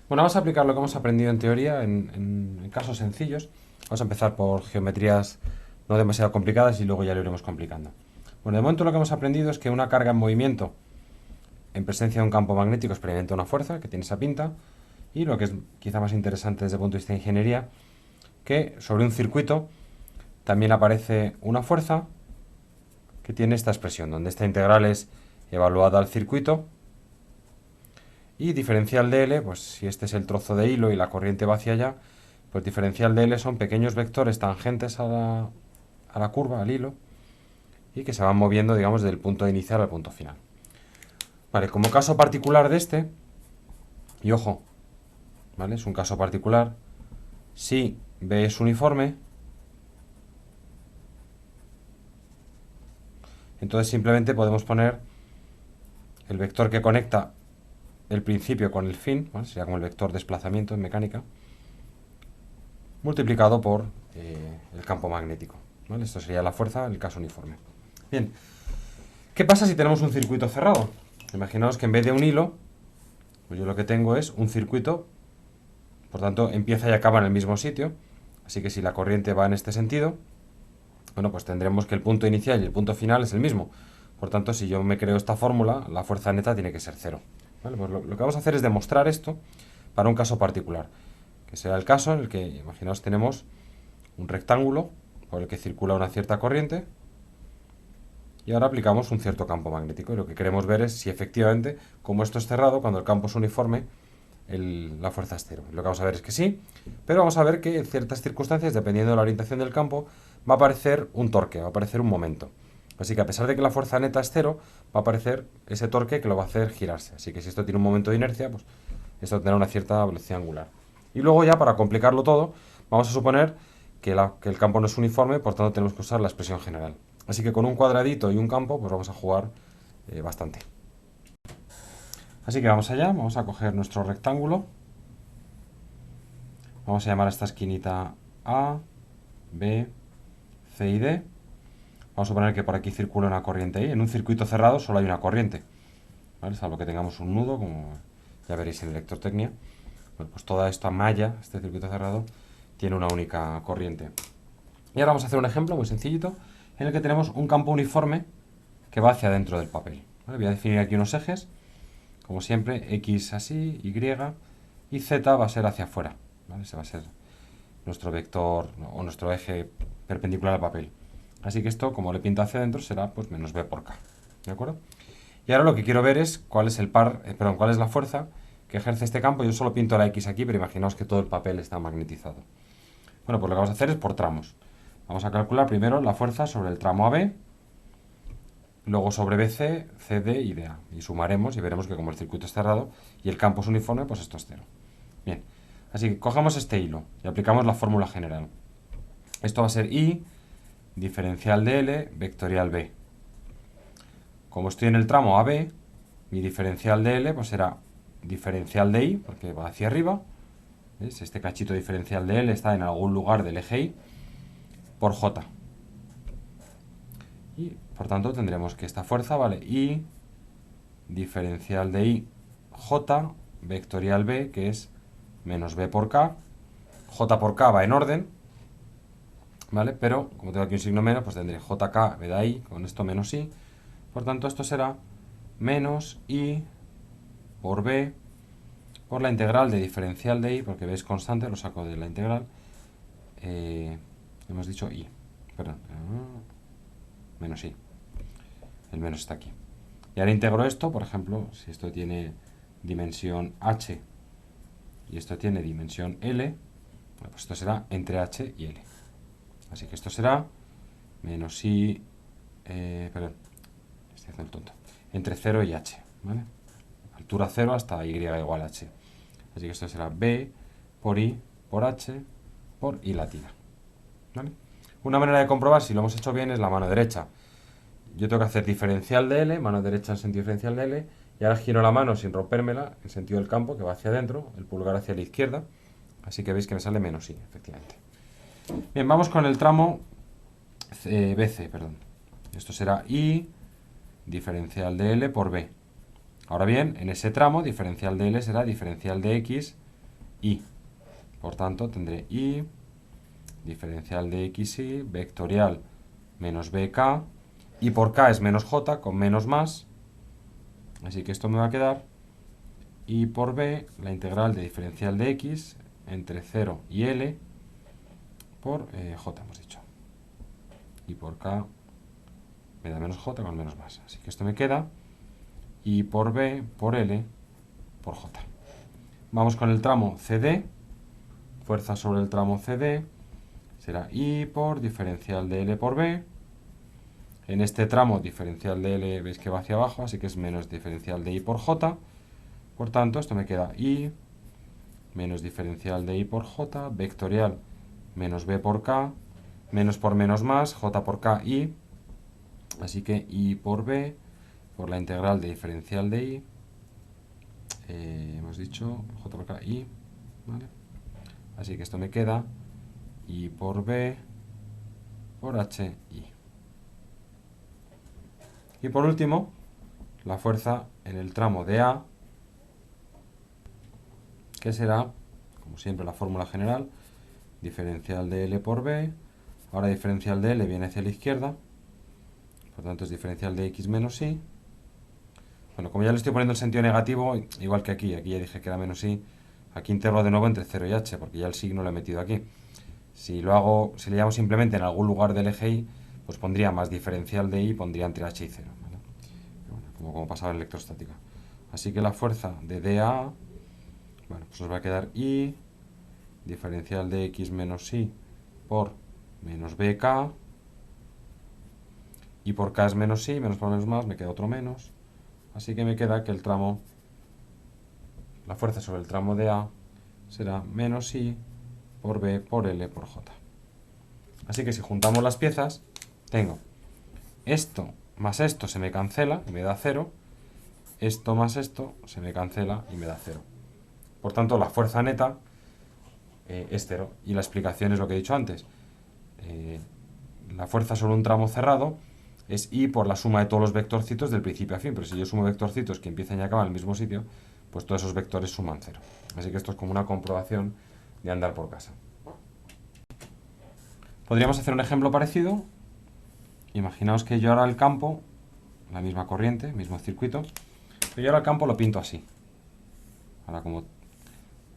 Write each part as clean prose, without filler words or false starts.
Bueno, vamos a aplicar lo que hemos aprendido en teoría en casos sencillos. Vamos a empezar por geometrías no demasiado complicadas y luego ya lo iremos complicando. Bueno, de momento lo que hemos aprendido es que una carga en movimiento en presencia de un campo magnético experimenta una fuerza, que tiene esa pinta, y lo que es quizá más interesante desde el punto de vista de ingeniería, que sobre un circuito también aparece una fuerza que tiene esta expresión, donde esta integral es evaluada al circuito y diferencial de L, pues si este es el trozo de hilo y la corriente va hacia allá, pues diferencial de L son pequeños vectores tangentes a la curva, al hilo, y que se van moviendo, digamos, del punto inicial al punto final. Vale, como caso particular de este, y ojo, ¿vale? Es un caso particular, si B es uniforme, entonces simplemente podemos poner el vector que conecta el principio con el fin, ¿vale? Sería como el vector desplazamiento en mecánica, multiplicado por el campo magnético. ¿Vale? Esto sería la fuerza en el caso uniforme. Bien, ¿qué pasa si tenemos un circuito cerrado? Imaginaos que en vez de un hilo, pues yo lo que tengo es un circuito, por tanto empieza y acaba en el mismo sitio, así que si la corriente va en este sentido, bueno, pues tendremos que el punto inicial y el punto final es el mismo. Por tanto, si yo me creo esta fórmula, la fuerza neta tiene que ser cero. ¿Vale? Pues lo que vamos a hacer es demostrar esto para un caso particular, que será el caso en el que, imaginaos, tenemos un rectángulo por el que circula una cierta corriente y ahora aplicamos un cierto campo magnético. Y lo que queremos ver es si efectivamente, como esto es cerrado, cuando el campo es uniforme, la fuerza es cero. Lo que vamos a ver es que sí, pero vamos a ver que en ciertas circunstancias, dependiendo de la orientación del campo, va a aparecer un torque, va a aparecer un momento. Así que a pesar de que la fuerza neta es cero, va a aparecer ese torque que lo va a hacer girarse. Así que si esto tiene un momento de inercia, pues esto tendrá una cierta velocidad angular. Y luego ya, para complicarlo todo, vamos a suponer que el campo no es uniforme, por tanto tenemos que usar la expresión general. Así que con un cuadradito y un campo, pues vamos a jugar bastante. Así que vamos allá, vamos a coger nuestro rectángulo. Vamos a llamar a esta esquinita A, B, C y D. Vamos a suponer que por aquí circula una corriente I. En un circuito cerrado solo hay una corriente, ¿vale? Salvo que tengamos un nudo, como ya veréis en electrotecnia. Bueno, pues toda esta malla, este circuito cerrado, tiene una única corriente. Y ahora vamos a hacer un ejemplo muy sencillito en el que tenemos un campo uniforme que va hacia adentro del papel. ¿Vale? Voy a definir aquí unos ejes, como siempre, X así, Y Z va a ser hacia afuera. ¿Vale? Ese va a ser nuestro vector o nuestro eje perpendicular al papel. Así que esto, como le pinto hacia adentro, será pues menos B por K. ¿De acuerdo? Y ahora lo que quiero ver es cuál es cuál es la fuerza que ejerce este campo. Yo solo pinto la X aquí, pero imaginaos que todo el papel está magnetizado. Bueno, pues lo que vamos a hacer es por tramos. Vamos a calcular primero la fuerza sobre el tramo AB, luego sobre BC, CD y DA. Y sumaremos y veremos que como el circuito es cerrado y el campo es uniforme, pues esto es cero. Bien, así que cogemos este hilo y aplicamos la fórmula general. Esto va a ser I diferencial de L vectorial B. Como estoy en el tramo AB, mi diferencial de L pues será diferencial de I, porque va hacia arriba. ¿Ves? Este cachito diferencial de L está en algún lugar del eje Y, por J. Y por tanto tendremos que esta fuerza vale I diferencial de I J vectorial B, que es menos B por K. J por K va en orden, ¿vale? Pero como tengo aquí un signo menos, pues tendré JK me da I, con esto menos I. Por tanto, esto será menos I por B por la integral de diferencial de I, porque B es constante, lo saco de la integral. Hemos dicho I, perdón, menos I. El menos está aquí. Y ahora integro esto, por ejemplo, si esto tiene dimensión H y esto tiene dimensión L, pues esto será entre H y L. Así que esto será menos I, perdón, estoy haciendo el tonto, entre 0 y H, ¿vale? Altura 0 hasta Y igual a H. Así que esto será B por I por H por I latina, ¿vale? Una manera de comprobar si lo hemos hecho bien es la mano derecha. Yo tengo que hacer diferencial de L, mano derecha en sentido diferencial de L, y ahora giro la mano sin rompérmela en sentido del campo, que va hacia adentro, el pulgar hacia la izquierda, así que veis que me sale menos I, efectivamente. Bien, vamos con el tramo BC, perdón. Esto será I diferencial de L por B. Ahora bien, en ese tramo, diferencial de L será diferencial de X y. Por tanto, tendré y diferencial de xy vectorial menos bk, y por k es menos j con menos más, así que esto me va a quedar y por b, la integral de diferencial de x entre 0 y l por j, hemos dicho. Y por k me da menos j con menos más. Así que esto me queda y por b por l por j. Vamos con el tramo CD. Fuerza sobre el tramo CD será I por diferencial de L por B. En este tramo, diferencial de L, veis que va hacia abajo, así que es menos diferencial de I por J. Por tanto, esto me queda I menos diferencial de I por J, vectorial menos B por K, menos por menos más, J por K, I. Así que I por B, por la integral de diferencial de I, hemos dicho J por K, I, ¿vale? Así que esto me queda I por B por H, I. Y por último, la fuerza en el tramo de A, que será, como siempre, la fórmula general, diferencial de L por B. Ahora diferencial de L viene hacia la izquierda, por tanto es diferencial de X menos Y. Bueno, como ya le estoy poniendo el sentido negativo, igual que aquí ya dije que era menos Y, aquí integro de nuevo entre 0 y H, porque ya el signo lo he metido aquí. Si lo llamo simplemente en algún lugar del eje Y, pues pondría más diferencial de Y, pondría entre H y 0, ¿vale? Bueno, como pasaba en electrostática. Así que la fuerza de dA, bueno, pues nos va a quedar I, diferencial de X menos Y por menos BK, y por K es menos Y, menos por menos más, me queda otro menos. Así que me queda que el tramo, la fuerza sobre el tramo de A será menos I por B por L por J. Así que si juntamos las piezas, tengo esto más esto se me cancela y me da 0. Esto más esto se me cancela y me da 0. Por tanto, la fuerza neta es 0. Y la explicación es lo que he dicho antes. La fuerza sobre un tramo cerrado es I por la suma de todos los vectorcitos del principio a fin. Pero si yo sumo vectorcitos que empiezan y acaban en el mismo sitio, pues todos esos vectores suman 0. Así que esto es como una comprobación de andar por casa. Podríamos hacer un ejemplo parecido. Imaginaos que yo ahora el campo, la misma corriente, mismo circuito, pero yo ahora el campo lo pinto así. Ahora como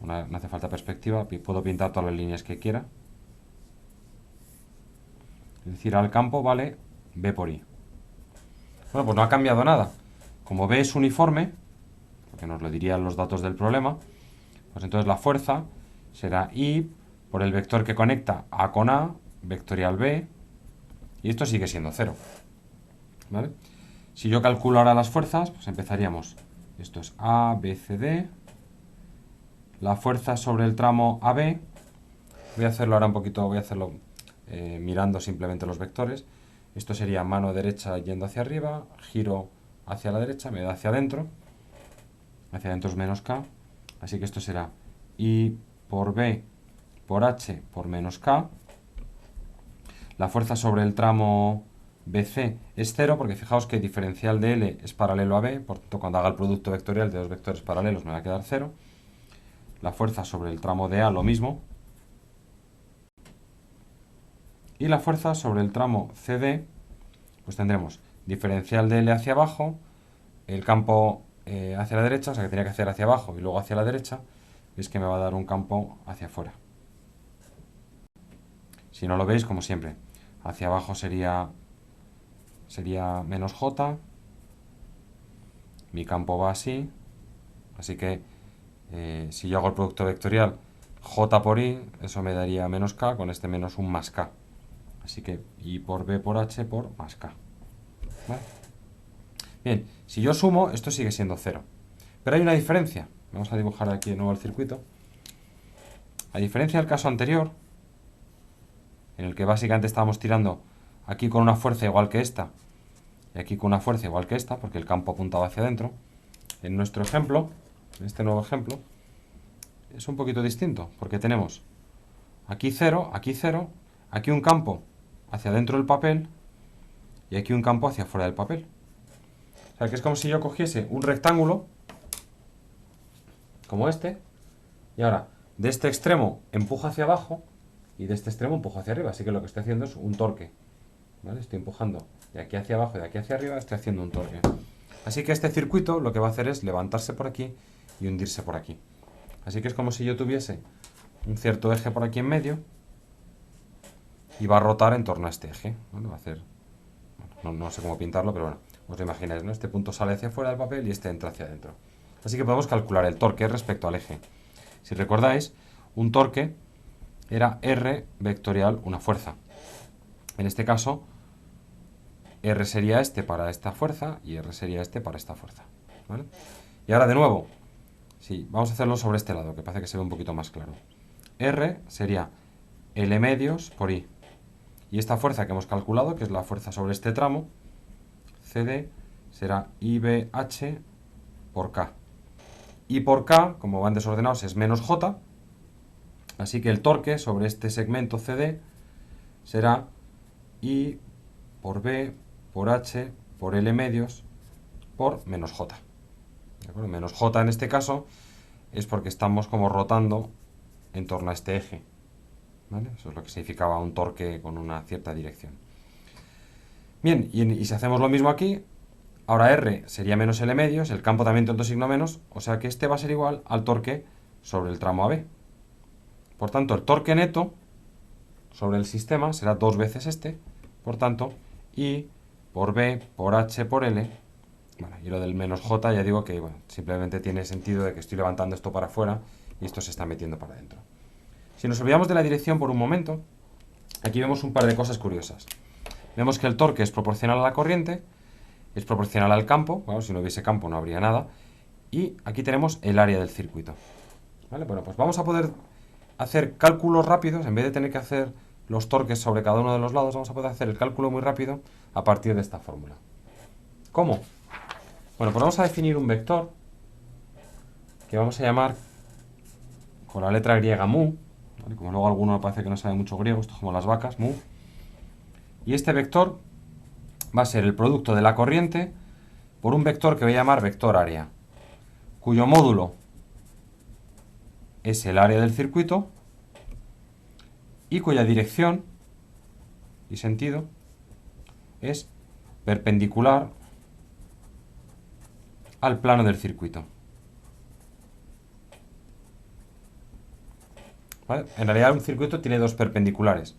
no hace falta perspectiva, puedo pintar todas las líneas que quiera. Es decir, al campo vale B por I. Bueno, pues no ha cambiado nada. Como B es uniforme, porque nos lo dirían los datos del problema, pues entonces la fuerza será I por el vector que conecta A con A, vectorial B, y esto sigue siendo 0. ¿Vale? Si yo calculo ahora las fuerzas, pues empezaríamos. Esto es A, B, C, D. La fuerza sobre el tramo AB, voy a hacerlo ahora un poquito, voy a hacerlo mirando simplemente los vectores. Esto sería mano derecha yendo hacia arriba, giro hacia la derecha, me da hacia adentro es menos K, así que esto será I por B por H por menos K. La fuerza sobre el tramo BC es 0, porque fijaos que diferencial de L es paralelo a B, por tanto cuando haga el producto vectorial de dos vectores paralelos me va a quedar 0. La fuerza sobre el tramo de A lo mismo. Y la fuerza sobre el tramo CD, pues tendremos diferencial de L hacia abajo, el campo hacia la derecha, o sea que tenía que hacer hacia abajo y luego hacia la derecha, y es que me va a dar un campo hacia afuera. Si no lo veis, como siempre, hacia abajo sería menos J, mi campo va así, así que si yo hago el producto vectorial J por I, eso me daría menos K, con este menos un más K. Así que I por B por H por más K. ¿Vale? Bien, si yo sumo, esto sigue siendo 0. Pero hay una diferencia. Vamos a dibujar aquí de nuevo el circuito. A diferencia del caso anterior, en el que básicamente estábamos tirando aquí con una fuerza igual que esta, y aquí con una fuerza igual que esta, porque el campo apuntaba hacia adentro, en nuestro ejemplo, en este nuevo ejemplo, es un poquito distinto, porque tenemos aquí 0, aquí un campo hacia adentro del papel, y aquí un campo hacia afuera del papel. O sea, que es como si yo cogiese un rectángulo, como este, y ahora de este extremo empujo hacia abajo y de este extremo empujo hacia arriba. Así que lo que estoy haciendo es un torque. ¿Vale? Estoy empujando de aquí hacia abajo y de aquí hacia arriba, estoy haciendo un torque. Así que este circuito lo que va a hacer es levantarse por aquí y hundirse por aquí. Así que es como si yo tuviese un cierto eje por aquí en medio y va a rotar en torno a este eje. ¿Vale? Va a hacer... Bueno, no sé cómo pintarlo, pero bueno, os lo imagináis, ¿no? Este punto sale hacia afuera del papel y este entra hacia adentro. Así que podemos calcular el torque respecto al eje. Si recordáis, un torque era R vectorial una fuerza. En este caso, R sería este para esta fuerza y R sería este para esta fuerza. ¿Vale? Y ahora de nuevo, sí, vamos a hacerlo sobre este lado, que parece que se ve un poquito más claro. R sería L medios por I. Y esta fuerza que hemos calculado, que es la fuerza sobre este tramo, CD, será IBH por K. Y por K, como van desordenados, es menos J. Así que el torque sobre este segmento CD será I por B por H por L medios por menos J. ¿De acuerdo? Menos J en este caso es porque estamos como rotando en torno a este eje. ¿Vale? Eso es lo que significaba un torque con una cierta dirección. Bien, y si hacemos lo mismo aquí, ahora R sería menos L medios, el campo también tiene otro signo menos, o sea que este va a ser igual al torque sobre el tramo AB. Por tanto, el torque neto sobre el sistema será 2 veces este, por tanto, I por B por H por L. Bueno, y lo del menos J ya digo que bueno, simplemente tiene sentido de que estoy levantando esto para afuera y esto se está metiendo para adentro. Si nos olvidamos de la dirección por un momento, aquí vemos un par de cosas curiosas. Vemos que el torque es proporcional a la corriente, es proporcional al campo, bueno, si no hubiese campo no habría nada, y aquí tenemos el área del circuito. ¿Vale? Bueno, pues vamos a poder hacer cálculos rápidos, en vez de tener que hacer los torques sobre cada uno de los lados, vamos a poder hacer el cálculo muy rápido a partir de esta fórmula. ¿Cómo? Bueno, pues vamos a definir un vector que vamos a llamar con la letra griega mu, ¿vale? Como luego alguno parece que no sabe mucho griego, esto es como las vacas, mu. Y este vector va a ser el producto de la corriente por un vector que voy a llamar vector área, cuyo módulo es el área del circuito y cuya dirección y sentido es perpendicular al plano del circuito. ¿Vale? En realidad un circuito tiene dos perpendiculares.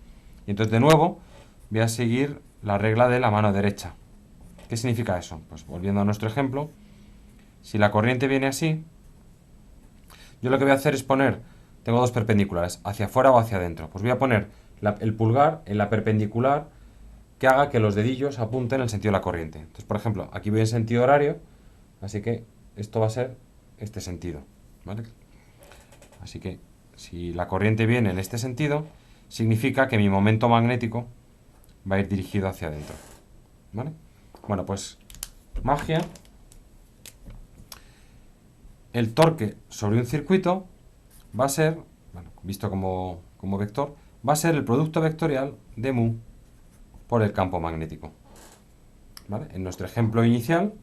Y entonces de nuevo voy a seguir la regla de la mano derecha. ¿Qué significa eso? Pues volviendo a nuestro ejemplo, si la corriente viene así, yo lo que voy a hacer es poner, tengo dos perpendiculares, hacia afuera o hacia adentro. Pues voy a poner el pulgar en la perpendicular que haga que los dedillos apunten en el sentido de la corriente. Entonces, por ejemplo, aquí voy en sentido horario, así que esto va a ser este sentido. ¿Vale? Así que si la corriente viene en este sentido, significa que mi momento magnético va a ir dirigido hacia adentro. ¿Vale? Bueno, pues magia. El torque sobre un circuito va a ser, bueno, visto como vector, va a ser el producto vectorial de mu por el campo magnético. ¿Vale? En nuestro ejemplo inicial,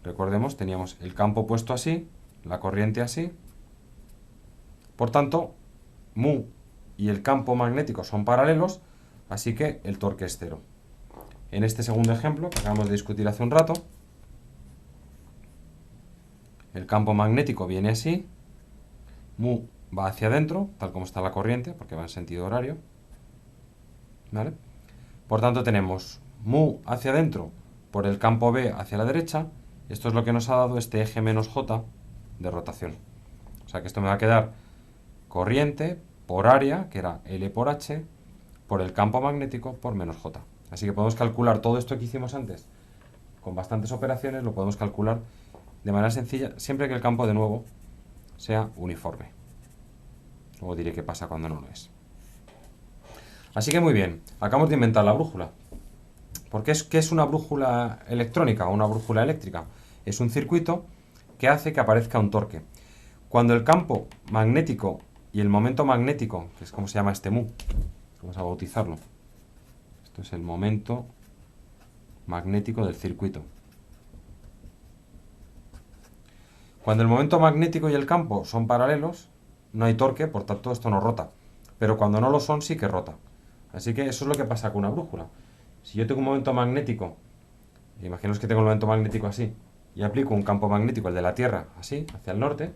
recordemos, teníamos el campo puesto así, la corriente así. Por tanto, mu y el campo magnético son paralelos, así que el torque es cero. En este segundo ejemplo, que acabamos de discutir hace un rato, el campo magnético viene así, mu va hacia adentro, tal como está la corriente, porque va en sentido horario. ¿Vale? Por tanto, tenemos mu hacia adentro por el campo B hacia la derecha. Esto es lo que nos ha dado este eje menos J de rotación. O sea que esto me va a quedar corriente por área, que era L por H, por el campo magnético por menos J. Así que podemos calcular todo esto que hicimos antes con bastantes operaciones, lo podemos calcular de manera sencilla, siempre que el campo de nuevo sea uniforme. Luego diré qué pasa cuando no lo es. Así que muy bien, acabamos de inventar la brújula. ¿Qué es una brújula electrónica o una brújula eléctrica? Es un circuito que hace que aparezca un torque. Cuando el campo magnético y el momento magnético, que es como se llama este mu, vamos a bautizarlo. Esto es el momento magnético del circuito. Cuando el momento magnético y el campo son paralelos, no hay torque, por tanto esto no rota. Pero cuando no lo son, sí que rota. Así que eso es lo que pasa con una brújula. Si yo tengo un momento magnético, imaginaos que tengo el momento magnético así, y aplico un campo magnético, el de la Tierra, así, hacia el norte,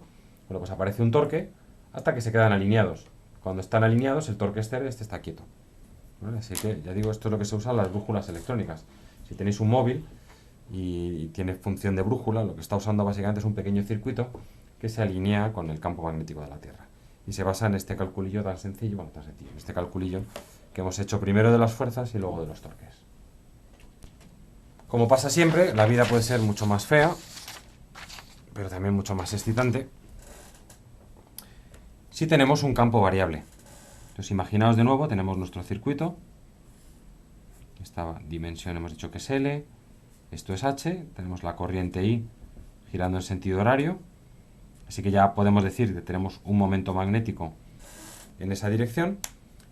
bueno, pues aparece un torque hasta que se quedan alineados. Cuando están alineados, el torque este está quieto. ¿Vale? Así que, ya digo, esto es lo que se usa en las brújulas electrónicas. Si tenéis un móvil y tiene función de brújula, lo que está usando básicamente es un pequeño circuito que se alinea con el campo magnético de la Tierra. Y se basa en este calculillo tan sencillo, bueno, tan sencillo, este calculillo que hemos hecho primero de las fuerzas y luego de los torques. Como pasa siempre, la vida puede ser mucho más fea, pero también mucho más excitante, si tenemos un campo variable. Entonces imaginaos de nuevo, tenemos nuestro circuito, esta dimensión hemos dicho que es L, esto es H, tenemos la corriente I girando en sentido horario, así que ya podemos decir que tenemos un momento magnético en esa dirección,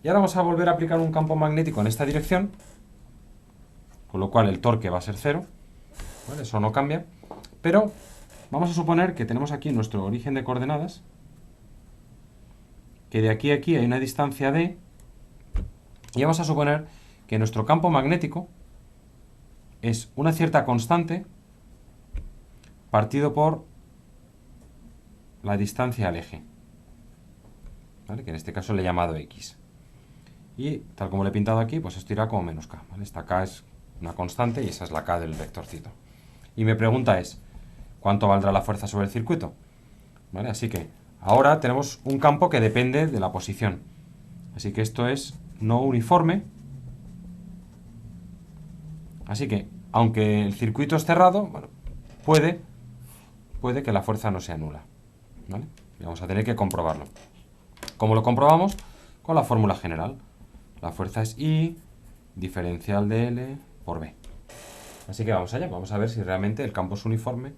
y ahora vamos a volver a aplicar un campo magnético en esta dirección, con lo cual el torque va a ser 0, ¿vale? Eso no cambia, pero vamos a suponer que tenemos aquí nuestro origen de coordenadas, que de aquí a aquí hay una distancia d, y vamos a suponer que nuestro campo magnético es una cierta constante partido por la distancia al eje, ¿vale? Que en este caso le he llamado x. Y tal como le he pintado aquí, pues esto irá como menos k, ¿vale? Esta k es una constante y esa es la k del vectorcito. Y mi pregunta es, ¿cuánto valdrá la fuerza sobre el circuito? ¿Vale? Así que ahora tenemos un campo que depende de la posición. Así que esto es no uniforme. Así que, aunque el circuito es cerrado, bueno, puede que la fuerza no sea nula, ¿vale? Y vamos a tener que comprobarlo. ¿Cómo lo comprobamos? Con la fórmula general. La fuerza es I diferencial de L por B. Así que vamos allá, vamos a ver si realmente el campo es uniforme.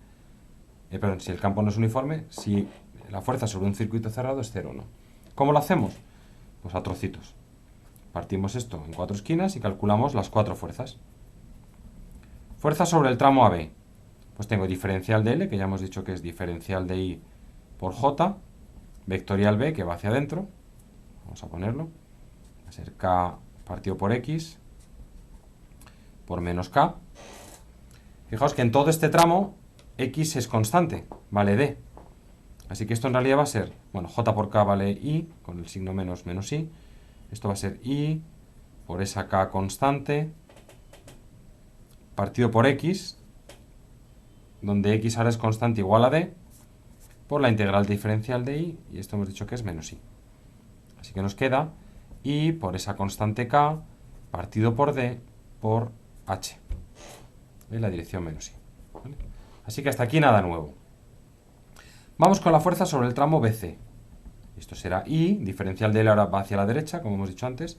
Perdón, si el campo no es uniforme, si la fuerza sobre un circuito cerrado es cero o no. ¿Cómo lo hacemos? Pues a trocitos. Partimos esto en 4 esquinas y calculamos las 4 fuerzas. Fuerza sobre el tramo AB. Pues tengo diferencial de L, que ya hemos dicho que es diferencial de I por J, vectorial B, que va hacia adentro. Vamos a ponerlo. Va a ser K partido por X por menos K. Fijaos que en todo este tramo X es constante, vale D. Así que esto en realidad va a ser, bueno, J por K vale I, con el signo menos menos I. Esto va a ser I por esa K constante partido por X, donde X ahora es constante igual a D, por la integral diferencial de I, y esto hemos dicho que es menos I. Así que nos queda I por esa constante K partido por D por H, en la dirección menos I. ¿Vale? Así que hasta aquí nada nuevo. Vamos con la fuerza sobre el tramo BC. Esto será I, diferencial de L ahora va hacia la derecha, como hemos dicho antes.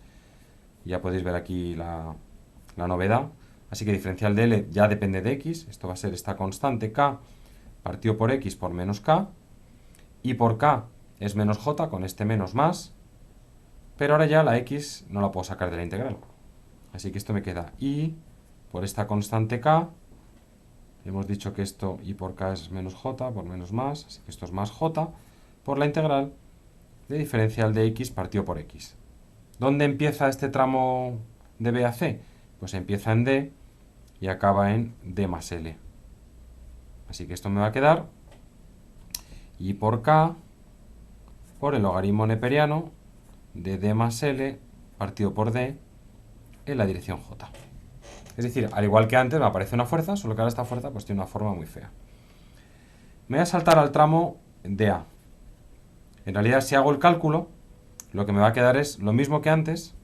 Ya podéis ver aquí la novedad. Así que diferencial de L ya depende de X. Esto va a ser esta constante K partido por X por menos K. Y por K es menos J con este menos más. Pero ahora ya la X no la puedo sacar de la integral. Así que esto me queda I por esta constante K. Hemos dicho que esto I por K es menos J por menos más. Así que esto es más J por la integral de diferencial de X partido por X. ¿Dónde empieza este tramo de B a C? Pues empieza en D y acaba en D más L. Así que esto me va a quedar I por K por el logaritmo neperiano de D más L partido por D en la dirección J. Es decir, al igual que antes me aparece una fuerza, solo que ahora esta fuerza pues tiene una forma muy fea. Me voy a saltar al tramo DA. En realidad, si hago el cálculo, lo que me va a quedar es lo mismo que antes,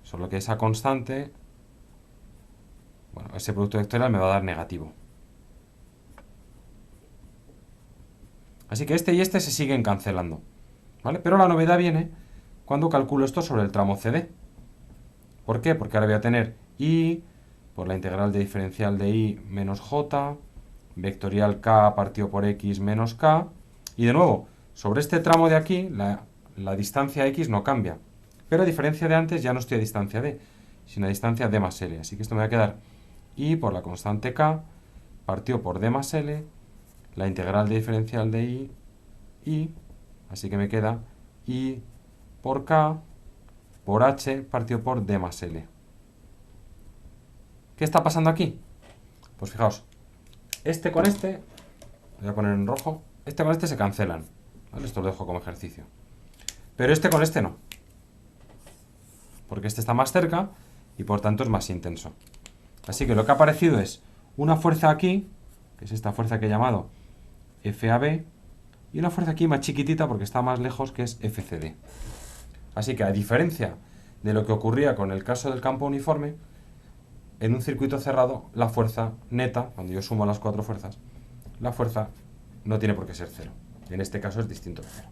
solo que esa constante, bueno, ese producto vectorial me va a dar negativo. Así que este y este se siguen cancelando, ¿vale? Pero la novedad viene cuando calculo esto sobre el tramo CD. ¿Por qué? Porque ahora voy a tener I por la integral de diferencial de I menos J, vectorial K partido por X menos K, y de nuevo, sobre este tramo de aquí, la distancia X no cambia, pero a diferencia de antes ya no estoy a distancia D, sino a distancia D más L, así que esto me va a quedar I por la constante K partido por D más L, la integral de diferencial de I Así que me queda I por K por H partido por D más L. ¿Qué está pasando aquí? Pues fijaos, este con este, voy a poner en rojo, este con este se cancelan. ¿Vale? Esto lo dejo como ejercicio. Pero este con este no. Porque este está más cerca y por tanto es más intenso. Así que lo que ha aparecido es una fuerza aquí, que es esta fuerza que he llamado FAB, y una fuerza aquí más chiquitita porque está más lejos, que es FCD. Así que a diferencia de lo que ocurría con el caso del campo uniforme, en un circuito cerrado la fuerza neta, cuando yo sumo las cuatro fuerzas, la fuerza no tiene por qué ser cero. En este caso es distinto de cero.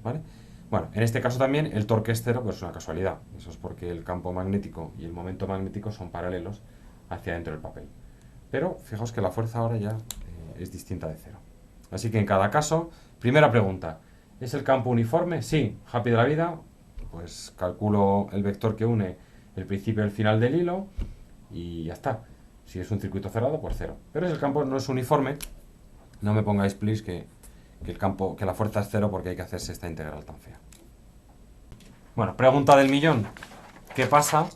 ¿Vale? Bueno, en este caso también el torque es cero, pues es una casualidad. Eso es porque el campo magnético y el momento magnético son paralelos hacia dentro del papel. Pero fijaos que la fuerza ahora ya es distinta de cero. Así que en cada caso, primera pregunta, ¿es el campo uniforme? Sí, happy de la vida, pues calculo el vector que une el principio y el final del hilo y ya está. Si es un circuito cerrado, pues cero. Pero si el campo no es uniforme, no me pongáis, please, que la fuerza es cero porque hay que hacerse esta integral tan fea. Bueno, pregunta del millón. ¿Qué pasa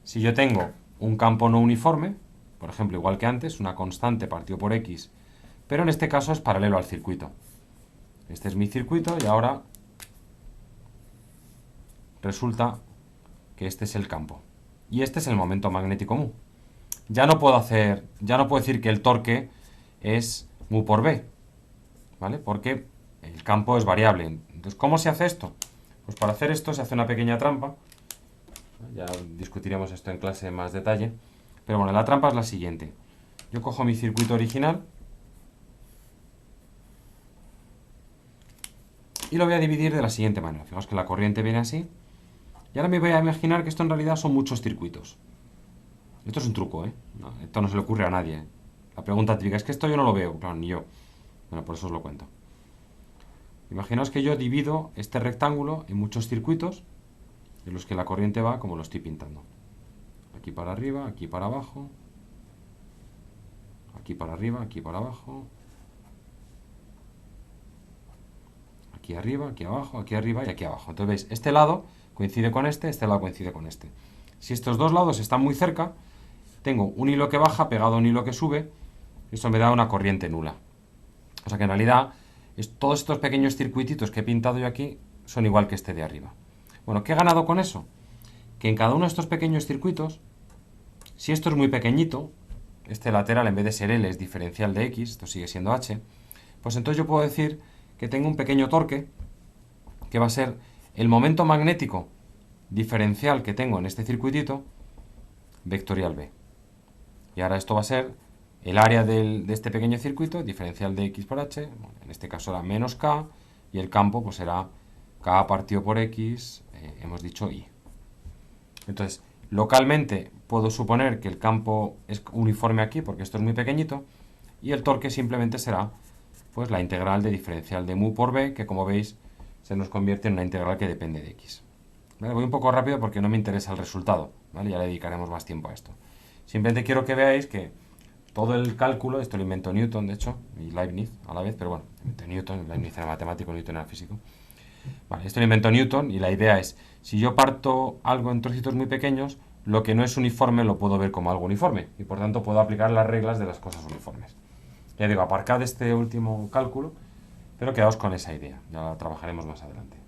si yo tengo un campo no uniforme? Por ejemplo, igual que antes, una constante partido por X, pero en este caso es paralelo al circuito. Este es mi circuito y ahora resulta que este es el campo. Y este es el momento magnético mu. Ya no puedo decir que el torque es mu por B, ¿vale? Porque el campo es variable. Entonces, ¿cómo se hace esto? Pues para hacer esto se hace una pequeña trampa. Ya discutiremos esto en clase en más detalle. Pero bueno, la trampa es la siguiente. Yo cojo mi circuito original y lo voy a dividir de la siguiente manera. Fijaos que la corriente viene así. Y ahora me voy a imaginar que esto en realidad son muchos circuitos. Esto es un truco, ¿eh? No, esto no se le ocurre a nadie, ¿eh? La pregunta típica es que esto yo no lo veo, claro, ni yo. Bueno, por eso os lo cuento. Imaginaos que yo divido este rectángulo en muchos circuitos en los que la corriente va como lo estoy pintando. Aquí para arriba, aquí para abajo, aquí para arriba, aquí para abajo, aquí arriba, aquí abajo, aquí arriba y aquí abajo. Entonces veis, este lado coincide con este lado coincide con este. Si estos dos lados están muy cerca, tengo un hilo que baja pegado a un hilo que sube, eso me da una corriente nula. O sea que en realidad todos estos pequeños circuititos que he pintado yo aquí son igual que este de arriba. Bueno, ¿qué he ganado con eso? Que en cada uno de estos pequeños circuitos, si esto es muy pequeñito, este lateral en vez de ser L es diferencial de X, esto sigue siendo H, pues entonces yo puedo decir que tengo un pequeño torque que va a ser el momento magnético diferencial que tengo en este circuitito vectorial B. Y ahora esto va a ser el área de este pequeño circuito, diferencial de X por H, bueno, en este caso era menos K, y el campo pues será K partido por X, hemos dicho Y. Entonces, localmente puedo suponer que el campo es uniforme aquí, porque esto es muy pequeñito, y el torque simplemente será pues la integral de diferencial de mu por B, que como veis se nos convierte en una integral que depende de X. ¿Vale? Voy un poco rápido porque no me interesa el resultado, ¿vale? Ya le dedicaremos más tiempo a esto. Simplemente quiero que veáis que todo el cálculo, esto lo inventó Newton, de hecho, y Leibniz a la vez, pero bueno, inventó Newton, Leibniz era matemático, Newton era físico. Vale, esto lo inventó Newton y la idea es, si yo parto algo en trocitos muy pequeños, lo que no es uniforme lo puedo ver como algo uniforme, y por tanto puedo aplicar las reglas de las cosas uniformes. Ya digo, aparcad este último cálculo, pero quedaos con esa idea, ya la trabajaremos más adelante.